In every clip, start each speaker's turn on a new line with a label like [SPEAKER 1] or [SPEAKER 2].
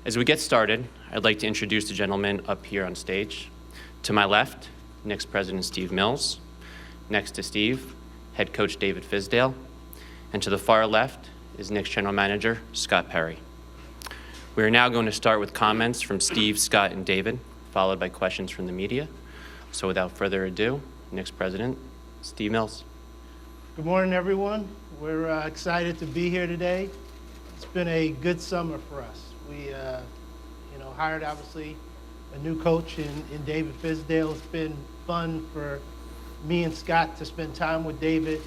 [SPEAKER 1] As we get started, I'd like to introduce the gentleman up here on stage. To my left, Knicks President Steve Mills. Next to Steve, head coach David Fizdale. And to the far left is Knicks General Manager Scott Perry. We are now going to start with comments from Steve, Scott, and David, followed by questions from the media. So without further ado, Knicks President Steve Mills.
[SPEAKER 2] Good morning, everyone. We're excited to be here today. It's been a good summer for us. We hired, obviously, a new coach in David Fizdale. It's been fun for me and Scott to spend time with David,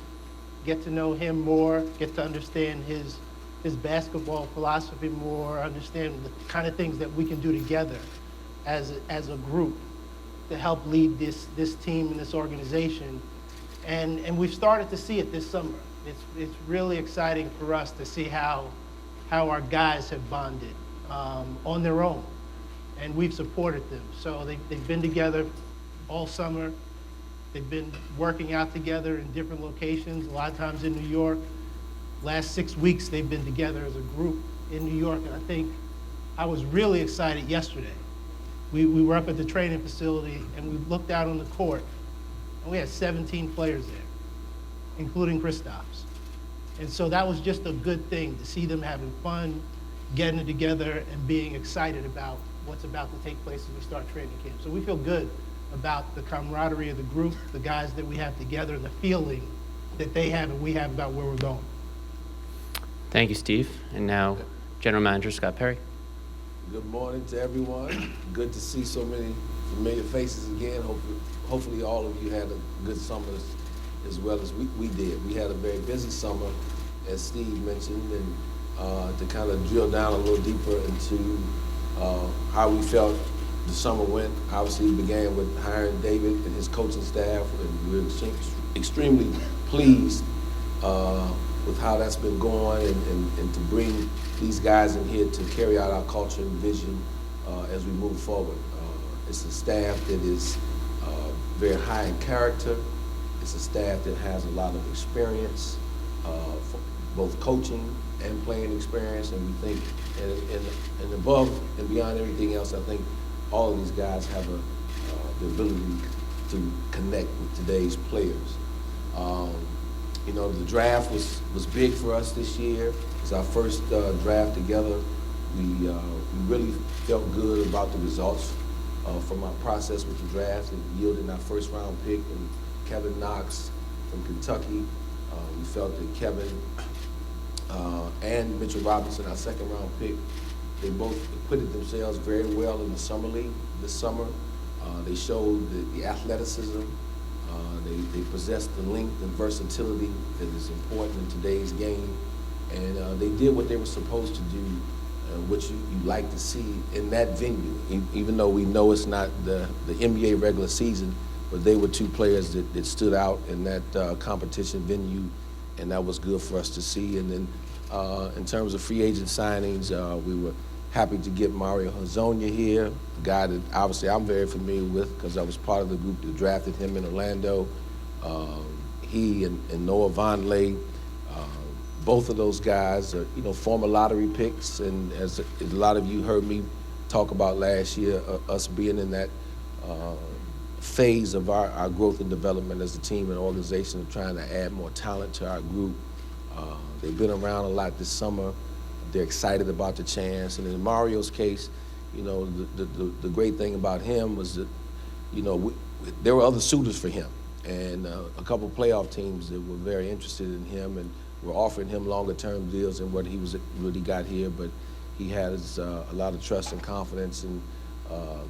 [SPEAKER 2] get to know him more, get to understand his basketball philosophy more, understand the kind of things that we can do together as a group to help lead this team and this organization. And we've started to see it this summer. It's really exciting for us to see how our guys have bonded on their own, and we've supported them. So they've been together all summer. They've been working out together in different locations, a lot of times in New York. Last 6 weeks, they've been together as a group in New York, and I think I was really excited yesterday. We were up at the training facility, and we looked out on the court, and we had 17 players there, including Kristaps. And so that was just a good thing to see them having fun, getting it together, and being excited about what's about to take place as we start training camp. So we feel good about the camaraderie of the group, the guys that we have together, and the feeling that they have and we have about where we're going.
[SPEAKER 3] Thank you, Steve. And now, General Manager Scott Perry.
[SPEAKER 4] Good morning to everyone. Good to see so many familiar faces again. Hopefully all of you had a good summer as well as we did. We had a very busy summer, as Steve mentioned, and to kind of drill down a little deeper into how we felt the summer went. Obviously, it began with hiring David and his coaching staff, and we're extremely pleased with how that's been going, and to bring these guys in here to carry out our culture and vision as we move forward. It's a staff that is very high in character. It's a staff that has a lot of experience, for both coaching and playing experience, and we think, and above and beyond everything else, I think all of these guys have the ability to connect with today's players. The draft was big for us this year. It's our first draft together. We really felt good about the results from our process with the draft. It yielded our first round pick, and Kevin Knox from Kentucky. We felt that Kevin and Mitchell Robinson, our second round pick, they both acquitted themselves very well in the summer league this summer. They showed the athleticism. They possessed the length and versatility that is important in today's game. And they did what they were supposed to do, which you like to see in that venue, even though we know it's not the NBA regular season, but they were two players that stood out in that competition venue, and that was good for us to see. And then in terms of free agent signings, we were happy to get Mario Hezonja here, a guy that obviously I'm very familiar with because I was part of the group that drafted him in Orlando. He and Noah Vonleh, both of those guys are, former lottery picks, and as a lot of you heard me talk about last year, us being in that phase of our growth and development as a team and organization of trying to add more talent to our group. They've been around a lot this summer. They're excited about the chance. And in Mario's case, the great thing about him was that, there were other suitors for him. And a couple of playoff teams that were very interested in him and were offering him longer-term deals than what he got here. But he has a lot of trust and confidence in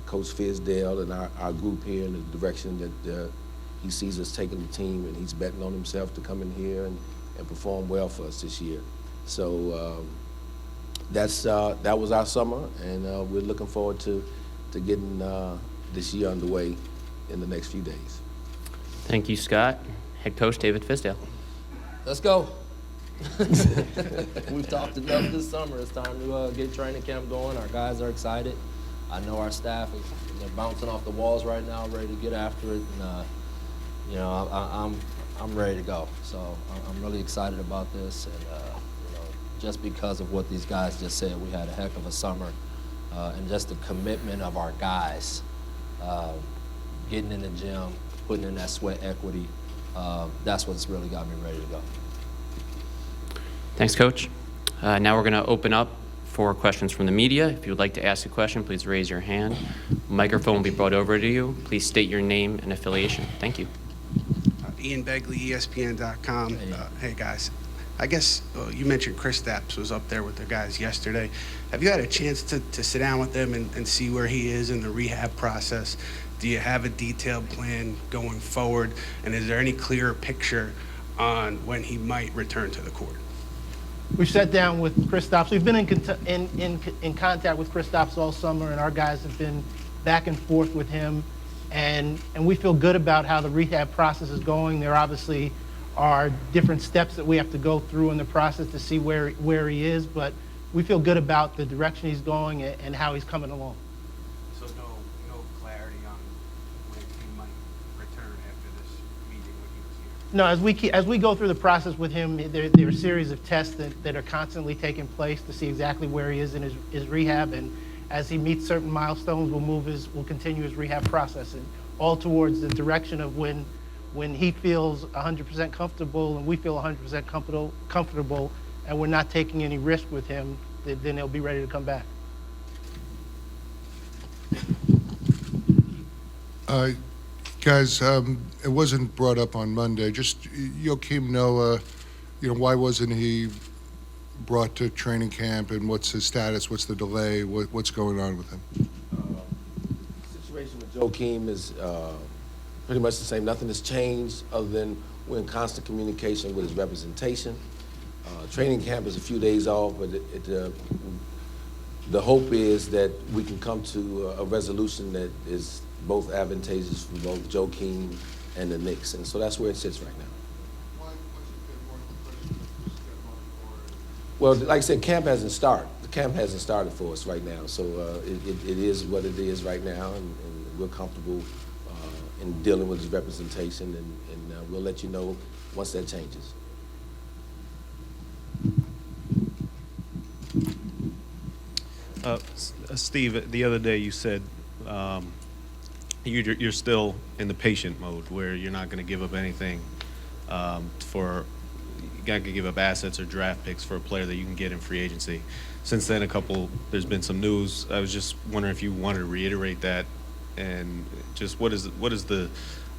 [SPEAKER 4] Coach Fizdale and our group here in the direction that he sees us taking the team, and he's betting on himself to come in here and perform well for us this year. So that was our summer, and we're looking forward to getting this year underway in the next few days.
[SPEAKER 3] Thank you, Scott. Head coach David Fizdale.
[SPEAKER 5] Let's go. We've talked enough this summer. It's time to get training camp going. Our guys are excited. I know our staff they're bouncing off the walls right now, ready to get after it. And I'm ready to go. So I'm really excited about this. And just because of what these guys just said, we had a heck of a summer. and just the commitment of our guys, getting in the gym, putting in that sweat equity. That's what's really got me ready to go.
[SPEAKER 1] Thanks, Coach. Now we're going to open up for questions from the media. If you would like to ask a question, please raise your hand. Microphone will be brought over to you. Please state your name and affiliation. Thank you.
[SPEAKER 6] Ian Begley, ESPN.com. Hey, guys. I guess you mentioned Kristaps was up there with the guys yesterday. Have you had a chance to sit down with them and see where he is in the rehab process? Do you have a detailed plan going forward? And is there any clearer picture on when he might return to the court?
[SPEAKER 2] We've sat down with Kristaps. We've been in contact with Kristaps all summer, and our guys have been back and forth with him. And we feel good about how the rehab process is going. There obviously are different steps that we have to go through in the process to see where he is, but we feel good about the direction he's going and how he's coming along.
[SPEAKER 6] So no clarity on when he might return after this meeting when he was here?
[SPEAKER 2] No, as we go through the process with him, there are a series of tests that are constantly taking place to see exactly where he is in his rehab, and as he meets certain milestones, we'll continue his rehab process, and all towards the direction of when he feels 100% comfortable and we feel 100% comfortable, and we're not taking any risk with him, then he'll be ready to come back.
[SPEAKER 7] Guys, it wasn't brought up on Monday. Just Joakim Noah, why wasn't he brought to training camp, and what's his status? What's the delay? What's going on with him?
[SPEAKER 4] The situation with Joakim is pretty much the same. Nothing has changed other than we're in constant communication with his representation. Training camp is a few days off, but the hope is that we can come to a resolution that is both advantageous for both Joakim and the Knicks, and so that's where it sits right now. Well, like I said, camp hasn't started. The camp hasn't started for us right now, so it is what it is right now, and we're comfortable in dealing with his representation, and we'll let you know once that changes.
[SPEAKER 8] Steve, the other day you said you're still in the patient mode where you're not going to give up anything you got to give up assets or draft picks for a player that you can get in free agency. Since then, there's been some news. I was just wondering if you wanted to reiterate that, and just what is the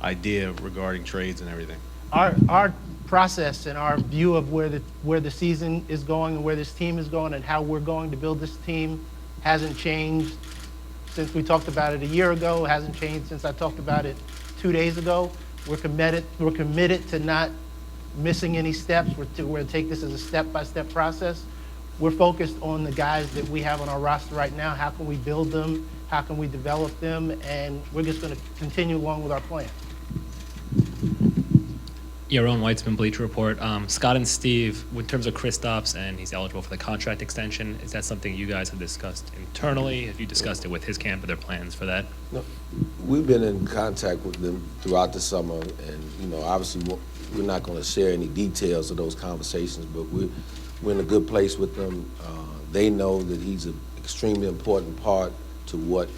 [SPEAKER 8] idea regarding trades and everything?
[SPEAKER 2] Our process and our view of where the season is going and where this team is going and how we're going to build this team hasn't changed since we talked about it a year ago. Hasn't changed since I talked about it 2 days ago. We're committed to not missing any steps. We're going to take this as a step-by-step process. We're focused on the guys that we have on our roster right now. How can we build them? How can we develop them? And we're just going to continue along with our plan.
[SPEAKER 3] Yaron Weitzman, Bleacher Report. Scott and Steve, in terms of Kristaps and he's eligible for the contract extension, is that something you guys have discussed internally? Have you discussed it with his camp? Are there plans for that?
[SPEAKER 4] No, we've been in contact with them throughout the summer, and obviously we're not going to share any details of those conversations, but we're in a good place with them. They know that he's an extremely important part to what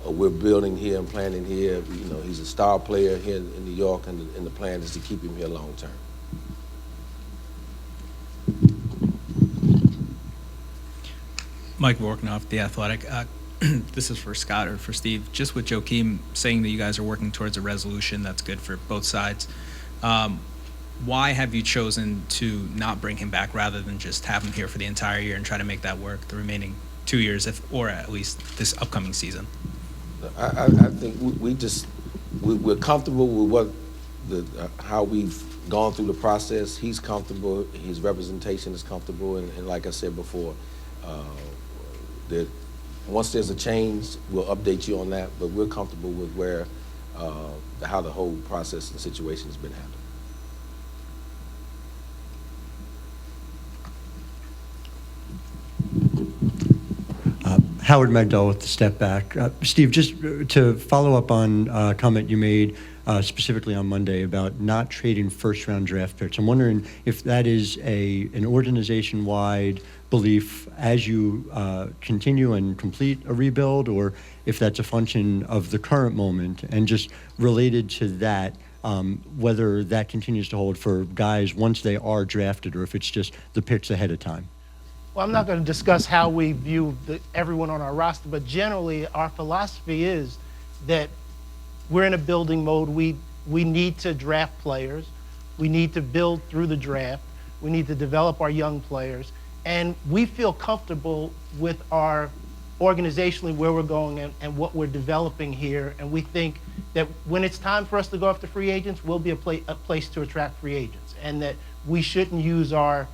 [SPEAKER 4] we're building here and planning here. He's a star player here in New York, and the plan is to keep him here long term.
[SPEAKER 9] Mike Vorknoff, The Athletic. This is for Scott or for Steve. Just with Joakim saying that you guys are working towards a resolution that's good for both sides, why have you chosen to not bring him back rather than just have him here for the entire year and try to make that work the remaining 2 years, or at least this upcoming season?
[SPEAKER 4] I think we're comfortable with how we've gone through the process. He's comfortable. His representation is comfortable, and like I said before, that once there's a change, we'll update you on that. But we're comfortable with how the whole process and situation has been handled.
[SPEAKER 10] Howard Magdal with the Step Back. Steve, just to follow up on a comment you made specifically on Monday, about not trading first-round draft picks. I'm wondering if that is an organization-wide belief as you continue and complete a rebuild, or if that's a function of the current moment, and just related to that, whether that continues to hold for guys once they are drafted, or if it's just the picks ahead of time.
[SPEAKER 2] Well, I'm not going to discuss how we view everyone on our roster, but generally our philosophy is that we're in a building mode. We need to draft players. We need to build through the draft. We need to develop our young players. And we feel comfortable with our organizationally where we're going and what we're developing here. And we think that when it's time for us to go after free agents, we'll be a place to attract free agents, and that we shouldn't use our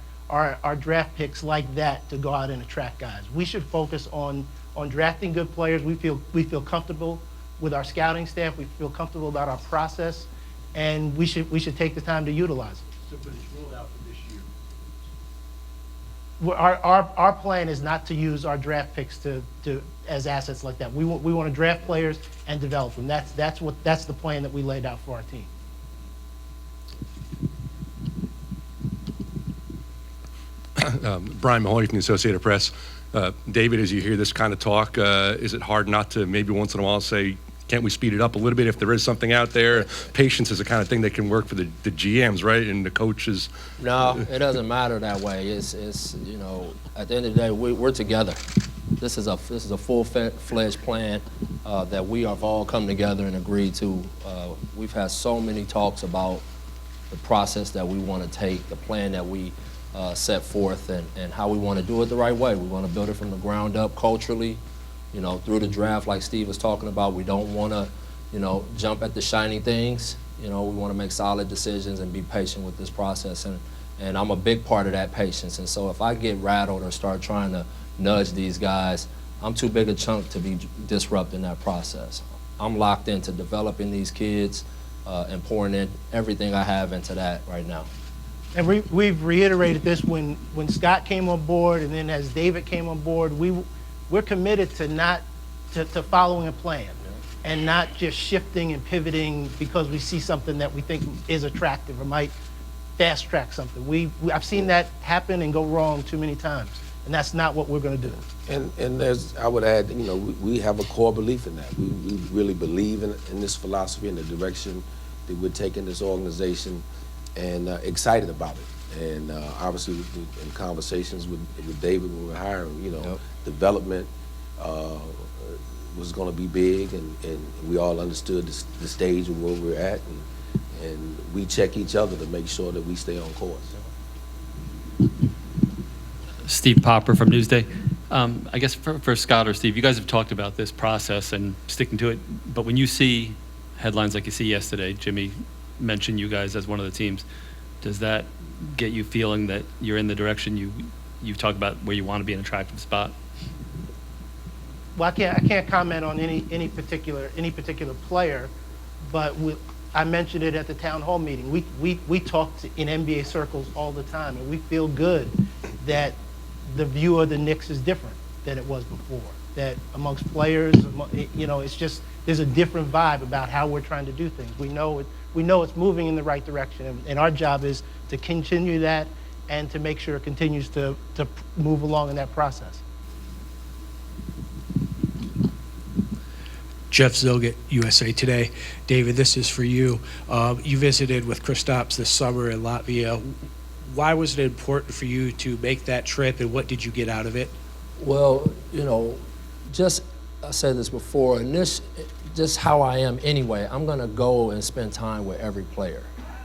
[SPEAKER 2] draft picks like that to go out and attract guys. We should focus on drafting good players. We feel comfortable with our scouting staff. We feel comfortable about our process, and we should take the time to utilize it.
[SPEAKER 11] So, but it's ruled out for this year.
[SPEAKER 2] Our plan is not to use our draft picks to as assets like that. We want to draft players and develop them. That's the plan that we laid out for our team.
[SPEAKER 11] Brian Mahoney from the Associated Press. David, as you hear this kind of talk, is it hard not to maybe once in a while say, can't we speed it up a little bit if there is something out there? Patience is the kind of thing that can work for the GMs, right, and the coaches.
[SPEAKER 5] No, it doesn't matter that way. It's you know, at the end of the day, we're together. This is a full-fledged plan that we have all come together and agreed to. We've had so many talks about the process that we want to take, the plan that we set forth, and how we want to do it the right way. We want to build it from the ground up culturally, you know, through the draft like Steve was talking about. We don't want to, you know, jump at the shiny things. You know, we want to make solid decisions and be patient with this process. And I'm a big part of that patience. And so if I get rattled or start trying to nudge these guys, I'm too big a chunk to be disrupting that process. I'm locked into developing these kids and pouring in everything I have into that right now.
[SPEAKER 2] And we've reiterated this when Scott came on board, and then as David came on board, we're committed to following a plan and not just shifting and pivoting because we see something that we think is attractive or might fast track something. I've seen that happen and go wrong too many times, and that's not what we're going to do.
[SPEAKER 4] And I would add, you know, we have a core belief in that. We really believe in this philosophy and the direction that we're taking this organization, and excited about it. And obviously in conversations with David when we were hiring, you know, development was going to be big, and we all understood the stage of where we're at, and we check each other to make sure that we stay on course.
[SPEAKER 12] Steve Popper from Newsday. I guess for Scott or Steve, you guys have talked about this process and sticking to it, but when you see headlines like you see yesterday, Jimmy mentioned you guys as one of the teams, does that get you feeling that you're in the direction you talk about where you want to be an attractive spot?
[SPEAKER 2] Well, I can't comment on any particular player, but I mentioned it at the town hall meeting. We talk in NBA circles all the time, and we feel good that the view of the Knicks is different than it was before. That amongst players, you know, it's just there's a different vibe about how we're trying to do things. We know it's moving in the right direction, and our job is to continue that and to make sure it continues to move along in that process.
[SPEAKER 13] Jeff Zilgett, USA Today. David, this is for you. You visited with Kristaps this summer in Latvia. Why was it important for you to make that trip, and what did you get out of it?
[SPEAKER 5] Well, you know, I said this before, and this just how I am anyway. I'm going to go and spend time with every player.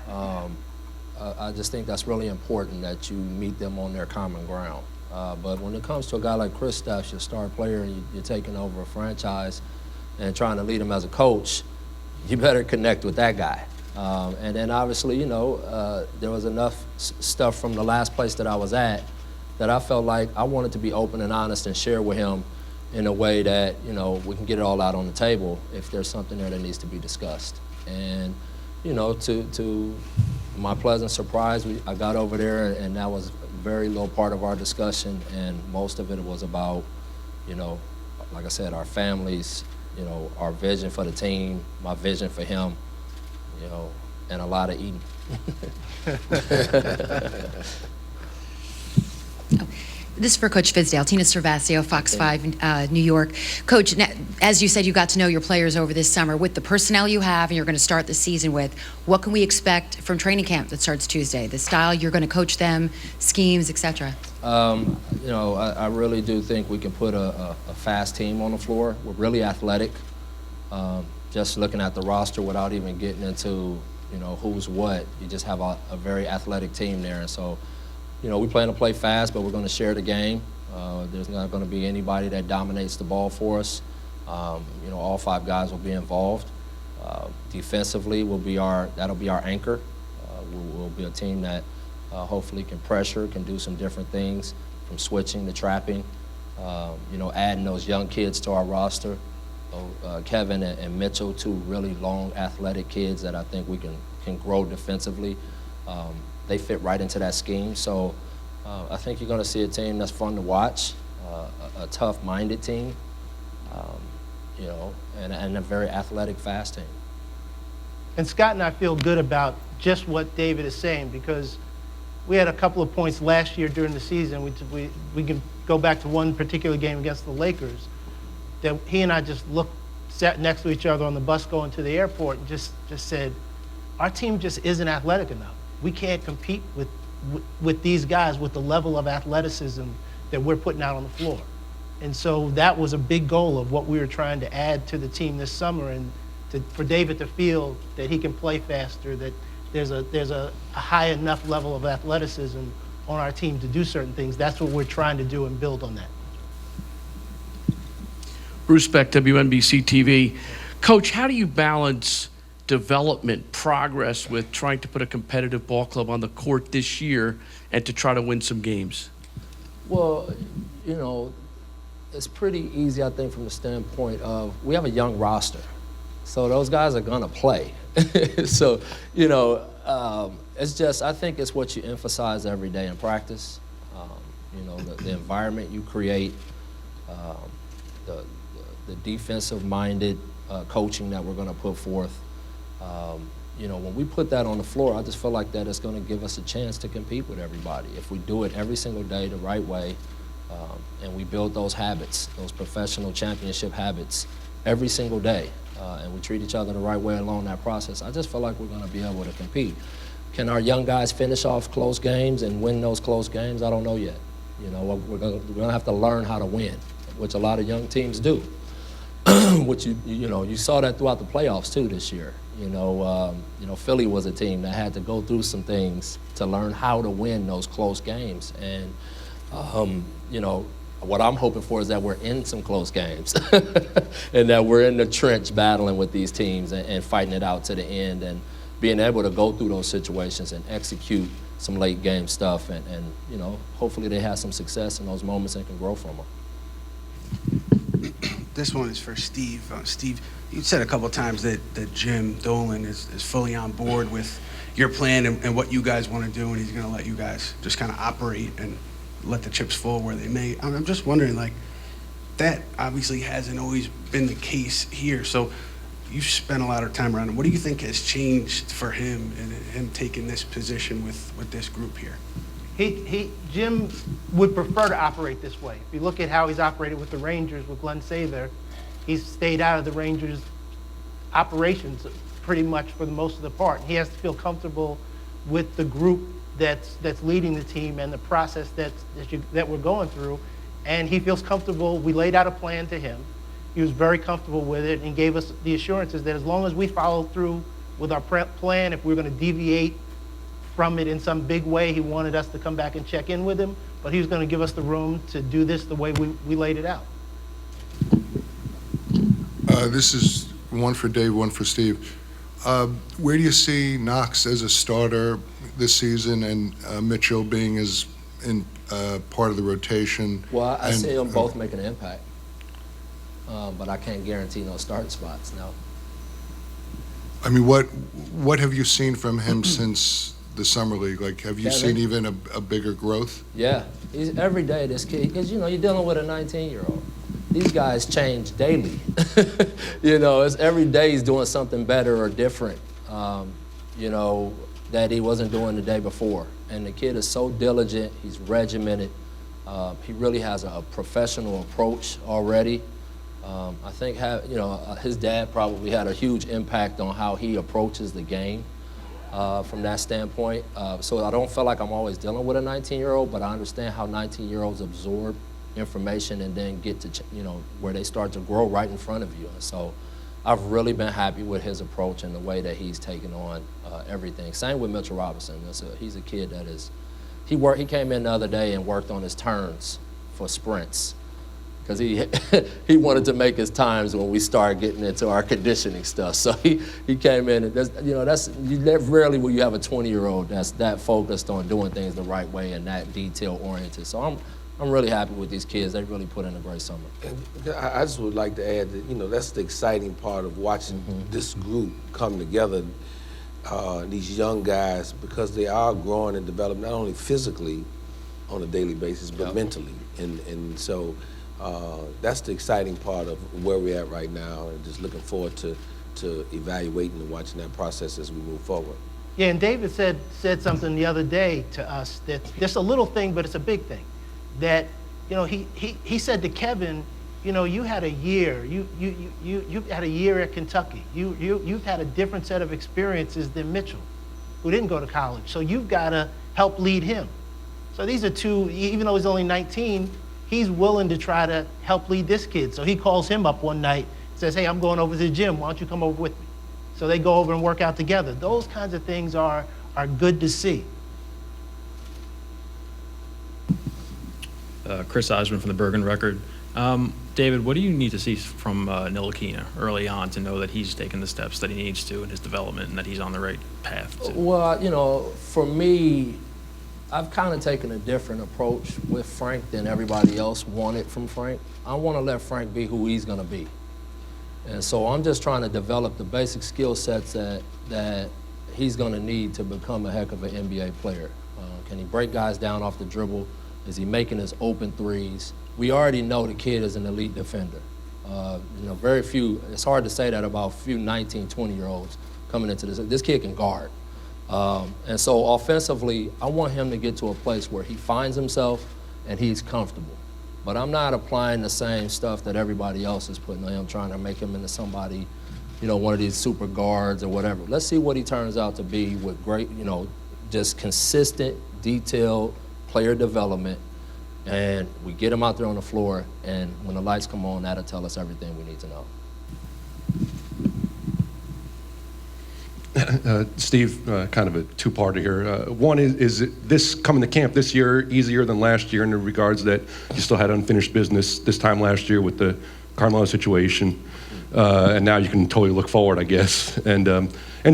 [SPEAKER 5] I just think that's really important that you meet them on their common ground. But when it comes to a guy like Kristaps, your star player, and you're taking over a franchise and trying to lead him as a coach, you better connect with that guy. And then obviously, you know, there was enough stuff from the last place that I was at that I felt like I wanted to be open and honest and share with him in a way that, you know, we can get it all out on the table if there's something there that needs to be discussed. And, you know, to my pleasant surprise, I got over there, and that was a very little part of our discussion, and most of it was about, you know, like I said, our families, you know, our vision for the team, my vision for him, you know, and a lot of eating.
[SPEAKER 14] This is for Coach Fizdale. Tina Cervasio, Fox 5, New York. Coach, as you said, you got to know your players over this summer. With the personnel you have and you're going to start the season with, what can we expect from training camp that starts Tuesday? The style you're going to coach them, schemes, et cetera?
[SPEAKER 5] You know, I really do think we can put a fast team on the floor. We're really athletic. Just looking at the roster without even getting into, you know, who's what, you just have a very athletic team there. And so, you know, we plan to play fast, but we're going to share the game. There's not going to be anybody that dominates the ball for us. You know, all 5 guys will be involved. Defensively, that'll be our anchor. We'll be a team that hopefully can pressure, can do some different things, from switching to trapping. You know, adding those young kids to our roster. Kevin and Mitchell, 2 really long, athletic kids that I think we can grow defensively. They fit right into that scheme. So I think you're going to see a team that's fun to watch, a tough-minded team, you know, and a very athletic, fast team.
[SPEAKER 2] And Scott and I feel good about just what David is saying, because we had a couple of points last year during the season. We can go back to one particular game against the Lakers that he and I just sat next to each other on the bus going to the airport and just said, our team just isn't athletic enough. We can't compete with these guys with the level of athleticism that we're putting out on the floor. And so that was a big goal of what we were trying to add to the team this summer, and for David to feel that he can play faster, that there's a high enough level of athleticism on our team to do certain things. That's what we're trying to do and build on that.
[SPEAKER 15] Bruce Beck, WNBC TV. Coach, how do you balance development, progress with trying to put a competitive ball club on the court this year and to try to win some games?
[SPEAKER 5] Well, you know, it's pretty easy, I think, from the standpoint of we have a young roster. So those guys are going to play. So, you know, it's just, I think it's what you emphasize every day in practice. You know, the environment you create, the defensive-minded coaching that we're going to put forth. You know, when we put that on the floor, I just feel like that is going to give us a chance to compete with everybody. If we do it every single day the right way, and we build those habits, those professional championship habits every single day, and we treat each other the right way along that process, I just feel like we're going to be able to compete. Can our young guys finish off close games and win those close games? I don't know yet. You know, we're going to have to learn how to win, which a lot of young teams do. Which you know, you saw that throughout the playoffs too this year. You know, Philly was a team that had to go through some things to learn how to win those close games. And you know, what I'm hoping for is that we're in some close games, and that we're in the trench battling with these teams and fighting it out to the end, and being able to go through those situations and execute some late game stuff, and you know, hopefully they have some success in those moments and can grow from them.
[SPEAKER 6] This one is for Steve. Steve, you said a couple of times that Jim Dolan is fully on board with your plan and what you guys want to do, and he's going to let you guys just kind of operate and let the chips fall where they may. I'm just wondering, like, that obviously hasn't always been the case here. So you've spent a lot of time around him. What do you think has changed for him and him taking this position with this group here?
[SPEAKER 2] Jim would prefer to operate this way. If you look at how he's operated with the Rangers, with Glenn Sather, he's stayed out of the Rangers' operations pretty much for the most of the part. He has to feel comfortable with the group that's leading the team and the process that we're going through. And he feels comfortable. We laid out a plan to him. He was very comfortable with it and gave us the assurances that as long as we follow through with our plan, if we're going to deviate from it in some big way, he wanted us to come back and check in with him, but he was going to give us the room to do this the way we laid it out.
[SPEAKER 7] This is one for Dave, one for Steve. Where do you see Knox as a starter this season, and Mitchell being as in part of the rotation?
[SPEAKER 5] Well, I see them both making an impact, but I can't guarantee no starting spots, no.
[SPEAKER 7] I mean, what have you seen from him since the summer league? Like, have you seen even a bigger growth?
[SPEAKER 5] Yeah, he's every day, this kid, because, you know, you're dealing with a 19-year-old. These guys change daily. You know, it's every day he's doing something better or different. you know, that he wasn't doing the day before. And the kid is so diligent, he's regimented. He really has a professional approach already. I think, his dad probably had a huge impact on how he approaches the game from that standpoint. So I don't feel like I'm always dealing with a 19-year-old, but I understand how 19-year-olds absorb information and then get to, where they start to grow right in front of you. And so I've really been happy with his approach and the way that he's taken on everything. Same with Mitchell Robinson. He's a kid that is, he came in the other day and worked on his turns for sprints because he wanted to make his times when we started getting into our conditioning stuff. So he came in and rarely will you have a 20-year-old that's that focused on doing things the right way and that detail-oriented. So I'm really happy with these kids. They really put in a great summer.
[SPEAKER 4] And I just would like to add that, that's the exciting part of watching this group come together, these young guys, because they are growing and developing not only physically on a daily basis, but mentally. And so that's the exciting part of where we're at right now, and just looking forward to evaluating and watching that process as we move forward.
[SPEAKER 2] Yeah, and David said something the other day to us that just a little thing, but it's a big thing. That, he said to Kevin, you had a year. You had a year at Kentucky. You've had a different set of experiences than Mitchell, who didn't go to college. So you've got to help lead him. So these are two, even though he's only 19, he's willing to try to help lead this kid. So he calls him up one night, says, hey, I'm going over to the gym. Why don't you come over with me? So they go over and work out together. Those kinds of things are good to see.
[SPEAKER 16] Chris Eisman from the Bergen Record. David, what do you need to see from Ntilikina early on to know that he's taken the steps that he needs to in his development and that he's on the right path?
[SPEAKER 5] Well, for me, I've kind of taken a different approach with Frank than everybody else wanted from Frank. I want to let Frank be who he's going to be. And so I'm just trying to develop the basic skill sets that he's going to need to become a heck of an NBA player. Can he break guys down off the dribble? Is he making his open threes? We already know the kid is an elite defender. Very few, it's hard to say that about a few 19, 20-year-olds coming into this. This kid can guard. And so offensively, I want him to get to a place where he finds himself and he's comfortable. But I'm not applying the same stuff that everybody else is putting on him, trying to make him into somebody, one of these super guards or whatever. Let's see what he turns out to be with great, just consistent, detailed player development, and we get him out there on the floor, and when the lights come on, that'll tell us everything we need to know.
[SPEAKER 11] Steve, kind of a two-parter here. One is this coming to camp this year easier than last year in the regards that you still had unfinished business this time last year with the Carmelo situation, and now you can totally look forward, I guess. And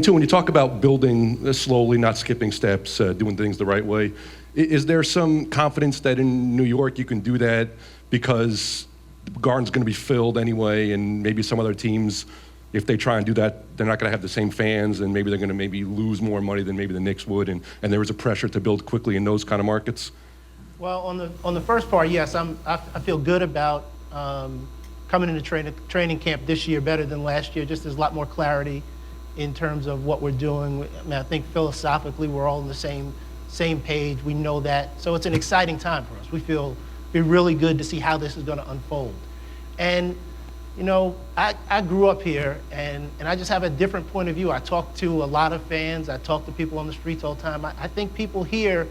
[SPEAKER 11] two, when you talk about building slowly, not skipping steps, doing things the right way, is there some confidence that in New York you can do that because the Garden's going to be filled anyway, and maybe some other teams, if they try and do that, they're not going to have the same fans, and maybe they're going to maybe lose more money than maybe the Knicks would, and there is a pressure to build quickly in those kind of markets?
[SPEAKER 2] Well, on the first part, yes, I feel good about coming into training camp this year better than last year. Just there's a lot more clarity in terms of what we're doing. I think philosophically we're all on the same page. We know that. So it's an exciting time for us. We feel really good to see how this is going to unfold. And, I grew up here, and I just have a different point of view. I talk to a lot of fans. I talk to people on the streets all the time. I think people here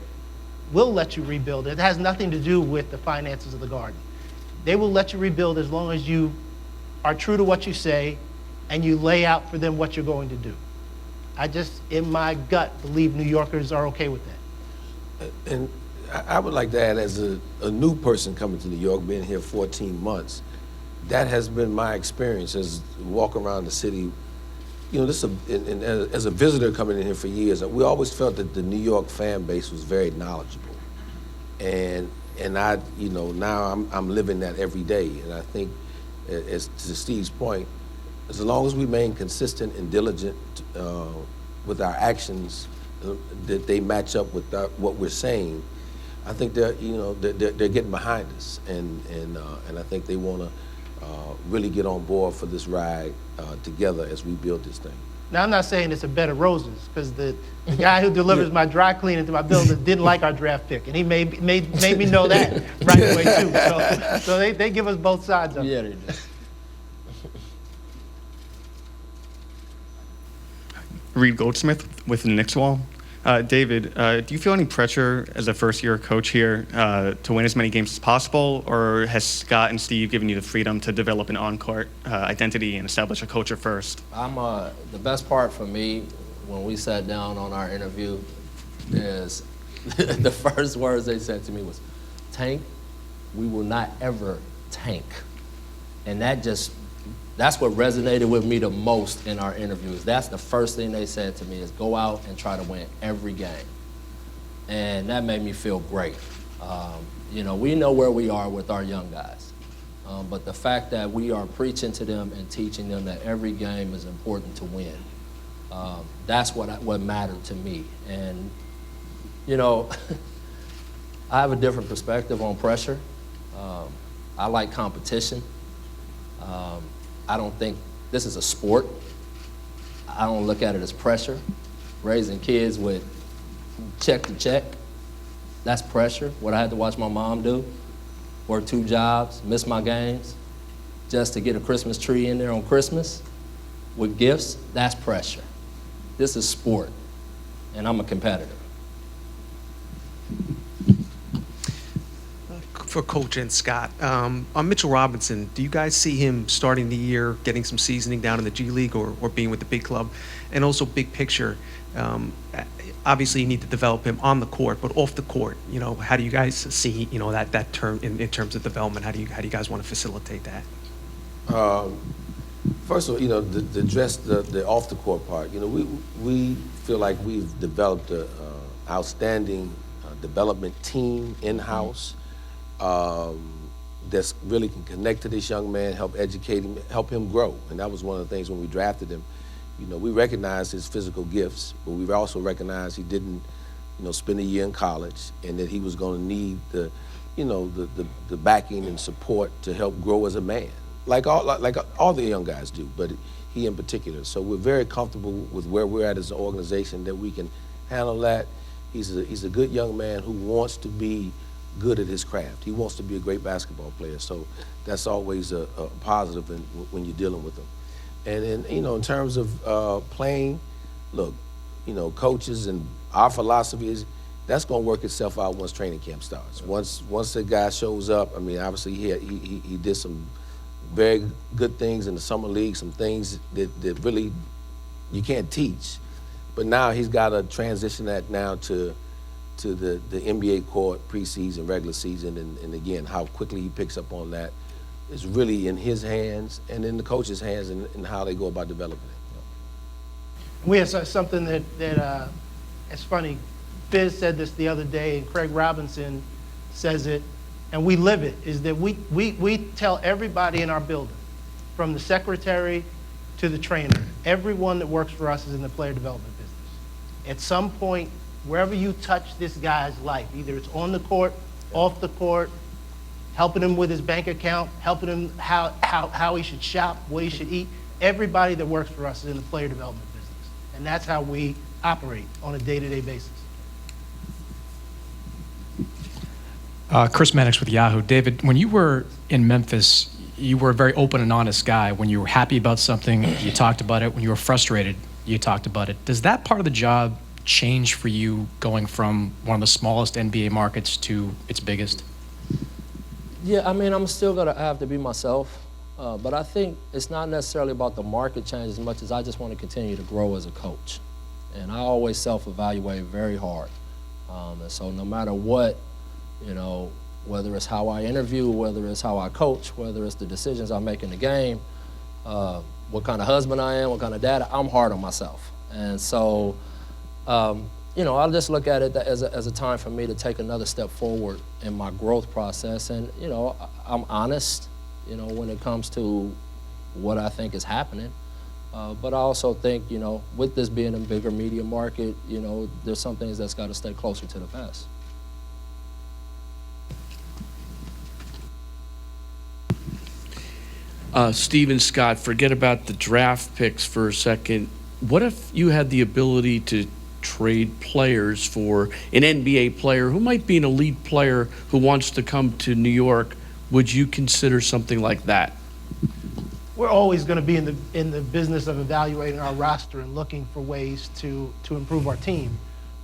[SPEAKER 2] will let you rebuild. It has nothing to do with the finances of the Garden. They will let you rebuild as long as you are true to what you say and you lay out for them what you're going to do. I just, in my gut, believe New Yorkers are okay with that.
[SPEAKER 4] And I would like to add, as a new person coming to New York, being here 14 months, that has been my experience as walking around the city. As a visitor coming in here for years, we always felt that the New York fan base was very knowledgeable. And I, now I'm living that every day. And I think, as to Steve's point, as long as we remain consistent and diligent with our actions, that they match up with what we're saying, I think they're getting behind us, and I think they want to really get on board for this ride together as we build this thing.
[SPEAKER 2] Now, I'm not saying it's a bed of roses, because the guy who delivers my dry cleaning to my building didn't like our draft pick, and he made me know that right away too. So they give us both sides of it.
[SPEAKER 5] Yeah, they do.
[SPEAKER 17] Reed Goldsmith with the Knicks Wall. David, do you feel any pressure as a first-year coach here to win as many games as possible, or has Scott and Steve given you the freedom to develop an on-court identity and establish a culture first?
[SPEAKER 5] The best part for me when we sat down on our interview is the first words they said to me was, "Tank, we will not ever tank." And that's what resonated with me the most in our interviews. That's the first thing they said to me is go out and try to win every game. And that made me feel great. We know where we are with our young guys. But the fact that we are preaching to them and teaching them that every game is important to win, that's what mattered to me. And, I have a different perspective on pressure. I like competition. I don't think this is a sport. I don't look at it as pressure. Raising kids with check to check, that's pressure. What I had to watch my mom do, work 2 jobs, miss my games, just to get a Christmas tree in there on Christmas with gifts, that's pressure. This is sport, and I'm a competitor.
[SPEAKER 6] For Coach and Scott, on Mitchell Robinson, do you guys see him starting the year, getting some seasoning down in the G League or being with the big club? And also big picture, obviously you need to develop him on the court, but off the court, how do you guys see, that term in terms of development? How do you guys want to facilitate that?
[SPEAKER 4] First of all, to address the off the court part, we feel like we've developed a outstanding development team in-house. That's really can connect to this young man, help educate him, help him grow. And that was one of the things when we drafted him. We recognized his physical gifts, but we also recognized he didn't, spend a year in college, and that he was going to need the backing and support to help grow as a man, like all the young guys do, but he in particular. So we're very comfortable with where we're at as an organization that we can handle that. He's a good young man who wants to be good at his craft. He wants to be a great basketball player, so that's always a positive when you're dealing with him. And then, in terms of playing, look, coaches and our philosophy is that's going to work itself out once training camp starts. Once the guy shows up, obviously he did some very good things in the summer league, some things that really you can't teach, but now he's got to transition that now to the NBA court, preseason, regular season, and again, how quickly he picks up on that is really in his hands and in the coach's hands and how they go about developing it.
[SPEAKER 2] We have something that it's funny. Fizz said this the other day, and Craig Robinson says it, and we live it, is that we tell everybody in our building, from the secretary to the trainer, everyone that works for us is in the player development business. At some point, wherever you touch this guy's life, either it's on the court, off the court, helping him with his bank account, helping him how he should shop, what he should eat, everybody that works for us is in the player development business. And that's how we operate on a day-to-day basis.
[SPEAKER 13] Chris Mannix with Yahoo. David, when you were in Memphis, you were a very open and honest guy. When you were happy about something, you talked about it. When you were frustrated, you talked about it. Does that part of the job change for you going from one of the smallest NBA markets to its biggest?
[SPEAKER 5] Yeah, I'm still going to have to be myself, but I think it's not necessarily about the market change as much as I just want to continue to grow as a coach. And I always self-evaluate very hard. And so no matter what, whether it's how I interview, whether it's how I coach, whether it's the decisions I make in the game, what kind of husband I am, what kind of dad, I'm hard on myself. And so, I'll just look at it as a time for me to take another step forward in my growth process. And, I'm honest, when it comes to what I think is happening. But I also think, with this being a bigger media market, there's some things that's got to stay closer to the vest.
[SPEAKER 15] Steve and Scott, forget about the draft picks for a second. what if you had the ability to trade players for an NBA player who might be an elite player who wants to come to New York? Would you consider something like that?
[SPEAKER 2] We're always going to be in the business of evaluating our roster and looking for ways to improve our team.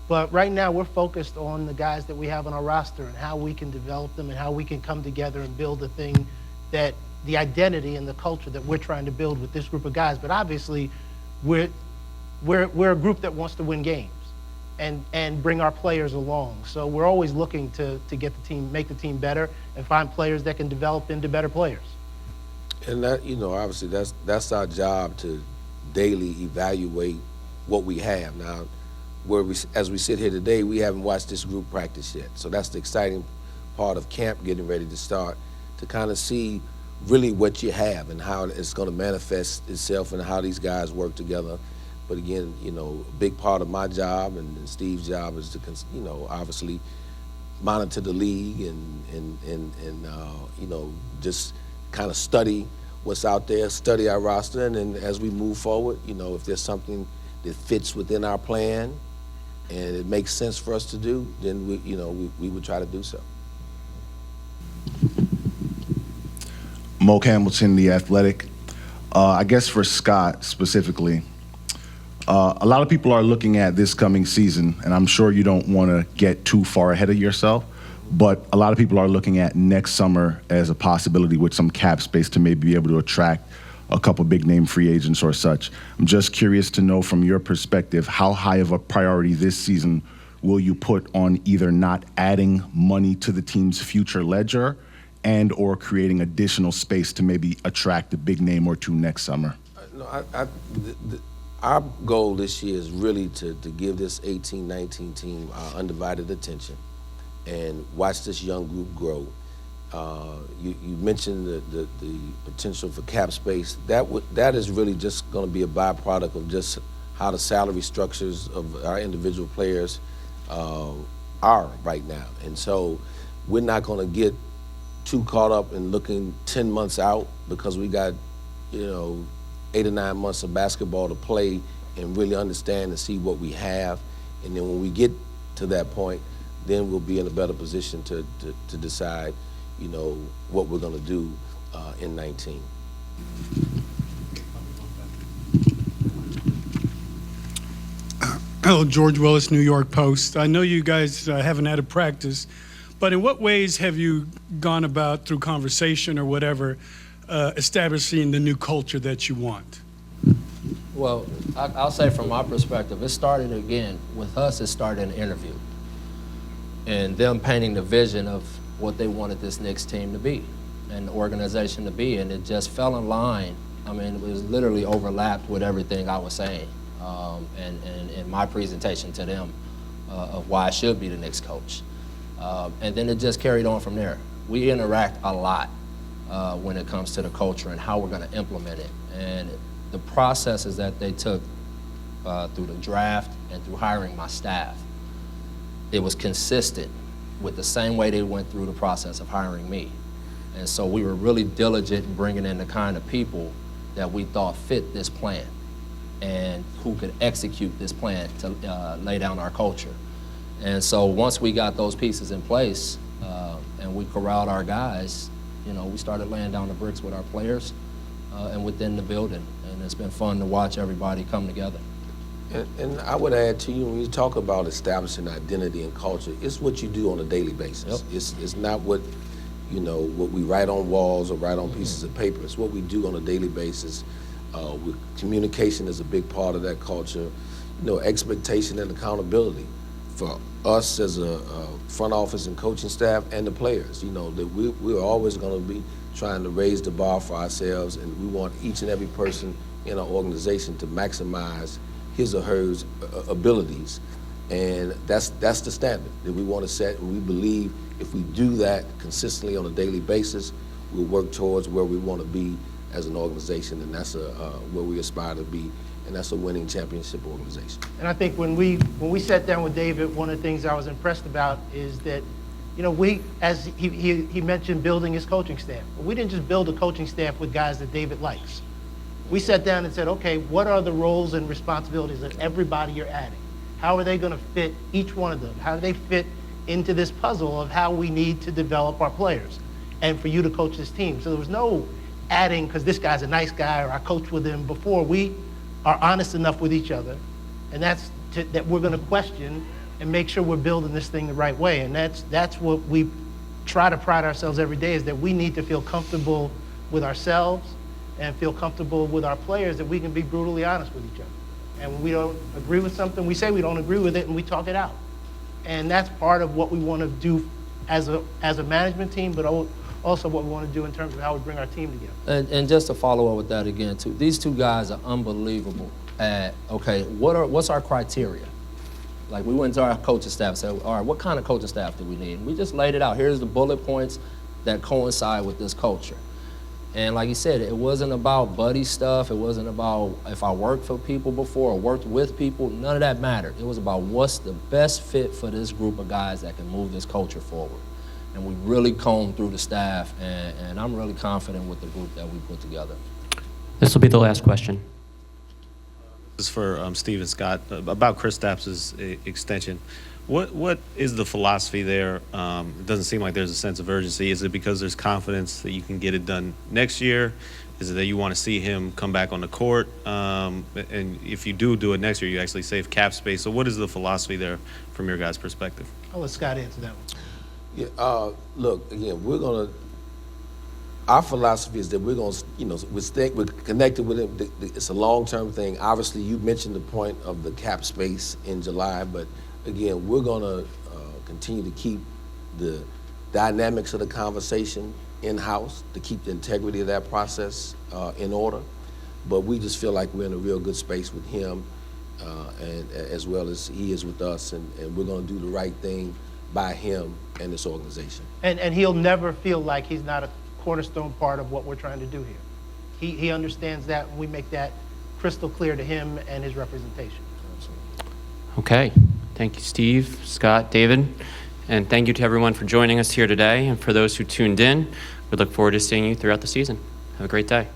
[SPEAKER 2] But right now, we're focused on the guys that we have on our roster and how we can develop them and how we can come together and build the thing that the identity and the culture that we're trying to build with this group of guys. But obviously, we're a group that wants to win games and bring our players along. So we're always looking to get the team, make the team better, and find players that can develop into better players.
[SPEAKER 4] And that, obviously that's our job, to daily evaluate what we have. Now, as we sit here today, we haven't watched this group practice yet. So that's the exciting part of camp getting ready to start, to kind of see really what you have and how it's going to manifest itself and how these guys work together. But again, a big part of my job and Steve's job is to, obviously monitor the league and just kind of study what's out there, study our roster, and then as we move forward, if there's something that fits within our plan and it makes sense for us to do, then we would try to do so.
[SPEAKER 18] Mo Hamilton, The Athletic. I guess for Scott specifically, a lot of people are looking at this coming season, and I'm sure you don't want to get too far ahead of yourself, but a lot of people are looking at next summer as a possibility with some cap space to maybe be able to attract a couple big name free agents or such. I'm just curious to know from your perspective, how high of a priority this season will you put on either not adding money to the team's future ledger and or creating additional space to maybe attract a big name or two next summer?
[SPEAKER 4] No, our goal this year is really to give this 18-19 team our undivided attention and watch this young group grow. You mentioned the potential for cap space. That is really just going to be a byproduct of just how the salary structures of our individual players are right now. And so we're not going to get too caught up in looking 10 months out, because we got 8 or 9 months of basketball to play and really understand and see what we have. And then when we get to that point, then we'll be in a better position to decide, what we're going to do in 19.
[SPEAKER 19] Hello, George Willis, New York Post. I know you guys haven't had a practice, but in what ways have you gone about, through conversation or whatever, establishing the new culture that you want?
[SPEAKER 5] Well, I'll say from my perspective, it started again with us. It started in an interview and them painting the vision of what they wanted this Knicks team to be and the organization to be, and it just fell in line. I mean, it was literally overlapped with everything I was saying and in my presentation to them of why I should be the Knicks coach. And then it just carried on from there. We interact a lot when it comes to the culture and how we're going to implement it. And the processes that they took through the draft and through hiring my staff, it was consistent with the same way they went through the process of hiring me. And so we were really diligent in bringing in the kind of people that we thought fit this plan and who could execute this plan to lay down our culture. And so once we got those pieces in place and we corralled our guys, we started laying down the bricks with our players and within the building. And it's been fun to watch everybody come together.
[SPEAKER 4] And I would add to you, when you talk about establishing identity and culture, it's what you do on a daily basis. Yep. It's not what we write on walls or write on pieces of paper. It's what we do on a daily basis. Communication is a big part of that culture. Expectation and accountability for us as a front office and coaching staff and the players. That we're always going to be trying to raise the bar for ourselves, and we want each and every person in our organization to maximize his or her abilities. And that's the standard that we want to set, and we believe if we do that consistently on a daily basis, we'll work towards where we want to be as an organization, and that's where we aspire to be, and that's a winning championship organization.
[SPEAKER 2] And I think when we sat down with David, one of the things I was impressed about is that, as he mentioned, building his coaching staff. But we didn't just build a coaching staff with guys that David likes. we sat down and said, okay, what are the roles and responsibilities of everybody you're adding? How are they going to fit, each one of them? How do they fit into this puzzle of how we need to develop our players and for you to coach this team? So there was no adding because this guy's a nice guy or I coached with him before. We are honest enough with each other, and that we're going to question and make sure we're building this thing the right way. And that's what we try to pride ourselves every day, is that we need to feel comfortable with ourselves and feel comfortable with our players, that we can be brutally honest with each other. And when we don't agree with something, we say we don't agree with it and we talk it out. And that's part of what we want to do as a management team, but also what we want to do in terms of how we bring our team together.
[SPEAKER 5] And just to follow up with that again, too, these two guys are unbelievable at, okay, what's our criteria? Like, we went to our coaching staff and said, all right, what kind of coaching staff do we need? And we just laid it out. Here's the bullet points that coincide with this culture. And like you said, it wasn't about buddy stuff. It wasn't about if I worked for people before or worked with people. None of that mattered. It was about what's the best fit for this group of guys that can move this culture forward. And we really combed through the staff, and I'm really confident with the group that we put together.
[SPEAKER 1] This will be the last question.
[SPEAKER 8] This is for Steve and Scott about Kristaps' extension. What is the philosophy there? It doesn't seem like there's a sense of urgency. Is it because there's confidence that you can get it done next year? Is it that you want to see him come back on the court? And if you do it next year, you actually save cap space. So what is the philosophy there from your guys' perspective?
[SPEAKER 2] I'll let Scott answer that one.
[SPEAKER 4] Yeah, look, again, our philosophy is that we're gonna, we're connected with him. It's a long-term thing. Obviously, you mentioned the point of the cap space in July, but again, we're gonna continue to keep the dynamics of the conversation in-house, to keep the integrity of that process in order. But we just feel like we're in a real good space with him, and as well as he is with us, and we're gonna do the right thing by him and this organization.
[SPEAKER 2] And he'll never feel like he's not a cornerstone part of what we're trying to do here. He understands that, and we make that crystal clear to him and his representation.
[SPEAKER 1] Okay. Thank you, Steve, Scott, David. And thank you to everyone for joining us here today. And for those who tuned in, we look forward to seeing you throughout the season. Have a great day.